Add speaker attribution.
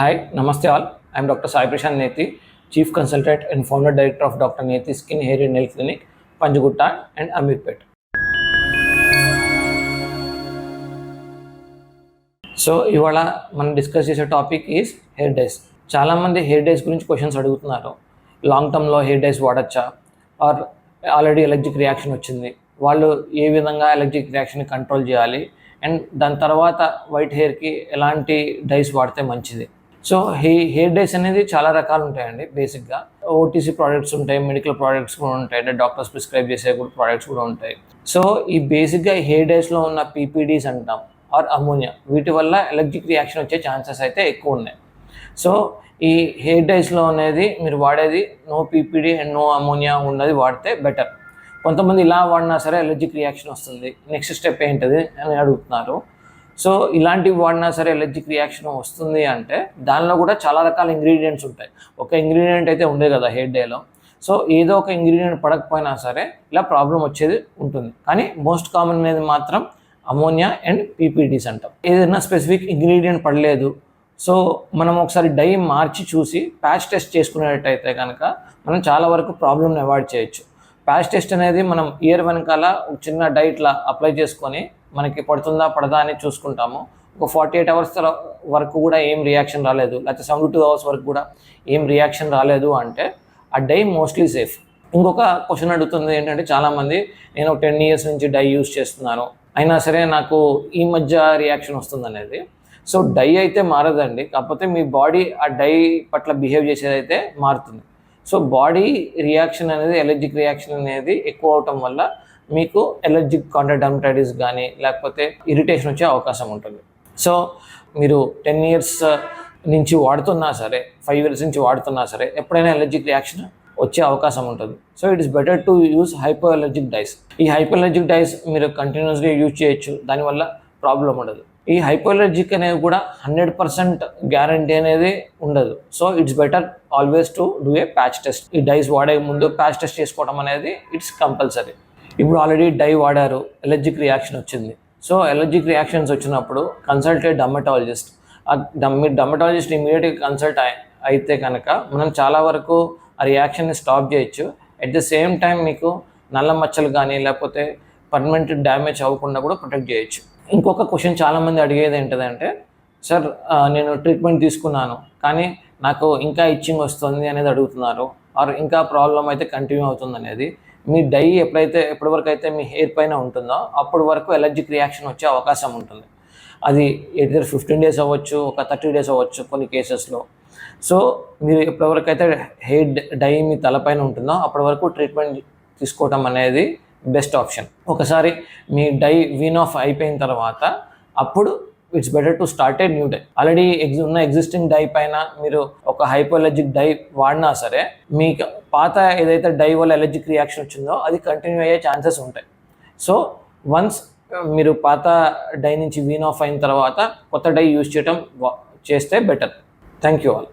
Speaker 1: Hi, Namaste all. I am Dr. Sai Prashant Nethi, Chief Consultant and Founder Director of Dr. Nethi Skin Hair and Nail Clinic, Panjagutta and Amirpet. So ఇవాళ మనం discuss చేసే topic is hair dyes. చాలామంది hair dyes గురించి questions అడుగుతున్నారు. Long టర్మ్లో hair dyes వాడచ్చా, are already allergic reaction వచ్చింది, వాళ్ళు ఏ విధంగా ఎలర్జిక్ రియాక్షన్ కంట్రోల్ చేయాలి, అండ్ దాని తర్వాత వైట్ హెయిర్కి ఎలాంటి డైస్ వాడితే మంచిది. సో హెయిర్ డైస్ అనేది చాలా రకాలు ఉంటాయండి. బేసిక్గా ఓటీసీ ప్రోడక్ట్స్ ఉంటాయి, మెడికల్ ప్రోడక్ట్స్ కూడా ఉంటాయి, అంటే డాక్టర్స్ ప్రిస్క్రైబ్ చేసే కూడా ప్రోడక్ట్స్ కూడా ఉంటాయి. సో ఈ బేసిక్గా హెయిర్ డైస్లో ఉన్న పీపీడీస్ అంటాం ఆర్ అమోనియా, వీటి వల్ల ఎలర్జిక్ రియాక్షన్ వచ్చే ఛాన్సెస్ అయితే ఎక్కువ ఉన్నాయి. సో ఈ హెయిర్ డైస్లో అనేది మీరు వాడేది no PPD and no ammonia ఉన్నది వాడితే బెటర్. కొంతమంది ఇలా వాడినా సరే ఎలర్జిక్ రియాక్షన్ వస్తుంది, నెక్స్ట్ స్టెప్ ఏంటిది అని అడుగుతున్నారు. సో ఇలాంటివి వాడినా సరే ఎలర్జిక్ రియాక్షన్ వస్తుంది అంటే దానిలో కూడా చాలా రకాల ఇంగ్రీడియంట్స్ ఉంటాయి. ఒక ఇంగ్రీడియంట్ అయితే ఉండే కదా హెయిర్ డేలో. సో ఏదో ఒక ఇంగ్రీడియంట్ పడకపోయినా సరే ఇలా ప్రాబ్లం వచ్చేది ఉంటుంది. కానీ మోస్ట్ కామన్ అనేది మాత్రం అమోనియా అండ్ పీపీడీస్ అంటాం. ఏదైనా స్పెసిఫిక్ ఇంగ్రీడియంట్ పడలేదు, సో మనం ఒకసారి డై మార్చి చూసి ప్యాచ్ టెస్ట్ చేసుకునేటట్టయితే కనుక మనం చాలా వరకు ప్రాబ్లమ్ని అవాయిడ్ చేయొచ్చు. ప్యాచ్ టెస్ట్ అనేది మనం ఇయర్ వెనకాల ఒక చిన్న డై ఇట్లా అప్లై చేసుకొని మనకి పడుతుందా పడదా అని చూసుకుంటాము. ఒక 48 అవర్స్ వరకు కూడా ఏం రియాక్షన్ రాలేదు, లేకపోతే 72 అవర్స్ వరకు కూడా ఏం రియాక్షన్ రాలేదు అంటే ఆ డై మోస్ట్లీ సేఫ్. ఇంకొక క్వశ్చన్ అడుగుతుంది ఏంటంటే చాలామంది, నేను 10 years నుంచి డై యూస్ చేస్తున్నాను, అయినా సరే నాకు ఈ మధ్య రియాక్షన్ వస్తుంది అనేది. సో డై అయితే మారదండి, కాకపోతే మీ బాడీ ఆ డై పట్ల బిహేవ్ చేసేదైతే మారుతుంది. సో బాడీ రియాక్షన్ అనేది, ఎలర్జిక్ రియాక్షన్ అనేది ఎక్కువ అవటం వల్ల మీకు ఎలర్జిక్ కాంట్రాడర్మటైటిస్ కానీ లేకపోతే ఇరిటేషన్ వచ్చే అవకాశం ఉంటుంది. సో మీరు 10 years నుంచి వాడుతున్నా సరే, 5 years నుంచి వాడుతున్నా సరే ఎప్పుడైనా ఎలర్జిక్ రియాక్షన్ వచ్చే అవకాశం ఉంటుంది. So it is better to use hypoallergic dyes. ఈ హైపో ఎలర్జిక్ డైస్ మీరు కంటిన్యూస్గా యూజ్ చేయొచ్చు, దానివల్ల ప్రాబ్లం ఉండదు. ఈ హైపో ఎలర్జిక్ అనేది కూడా 100% గ్యారంటీ అనేది ఉండదు. So it's better always to do a patch test. ఈ డైస్ వాడే ముందు ప్యాచ్ టెస్ట్ చేసుకోవడం అనేది ఇట్స్ కంపల్సరీ. ఇప్పుడు ఆల్రెడీ డై వాడారు, ఎలర్జిక్ రియాక్షన్ వచ్చింది. సో ఎలర్జిక్ రియాక్షన్స్ వచ్చినప్పుడు కన్సల్ట్ ఏ డర్మటాలజిస్ట్. మీరు డర్మటాలజిస్ట్ ఇమీడియట్గా కన్సల్ట్ అయితే కనుక మనం చాలా వరకు ఆ రియాక్షన్ని స్టాప్ చేయొచ్చు. అట్ ద సేమ్ టైం మీకు నల్ల మచ్చలు కానీ లేకపోతే పర్మనెంట్ డ్యామేజ్ అవ్వకుండా కూడా ప్రొటెక్ట్ చేయొచ్చు. ఇంకొక క్వశ్చన్ చాలామంది అడిగేది ఏంటంటే, సార్ నేను ట్రీట్మెంట్ తీసుకున్నాను కానీ నాకు ఇంకా ఇచ్చింగ్ వస్తుంది అనేది అడుగుతున్నారు, ఆర్ ఇంకా ప్రాబ్లం అయితే కంటిన్యూ అవుతుంది అనేది. మీ డై ఎప్పటివరకు అయితే మీ హెయిర్ పైన ఉంటుందో అప్పటి వరకు ఎలర్జిక్ రియాక్షన్ వచ్చే అవకాశం ఉంటుంది. అది ఎయిదర్ 15 days అవ్వచ్చు, ఒక 30 days అవ్వచ్చు కొన్ని కేసెస్లో. సో మీరు ఎప్పటివరకు అయితే హెయిర్ డై మీ తలపైన ఉంటుందో అప్పటి వరకు ట్రీట్మెంట్ తీసుకోవటం అనేది బెస్ట్ ఆప్షన్. ఒకసారి మీ డై వీన్ ఆఫ్ అయిపోయిన తర్వాత అప్పుడు it's better to start a new dye. Already ఉన్న ఎగ్జిస్టింగ్ డై పైన మీరు ఒక హైపో ఎలర్జిక్ డై వాడినా సరే మీకు పాత ఏదైతే డై వల్ల ఎలర్జిక్ రియాక్షన్ వచ్చిందో అది కంటిన్యూ అయ్యే ఛాన్సెస్ ఉంటాయి. సో వన్స్ మీరు పాత డై నుంచి వీన్ ఆఫ్ అయిన తర్వాత కొత్త డై యూజ్ చేస్తే బెటర్. Thank you all.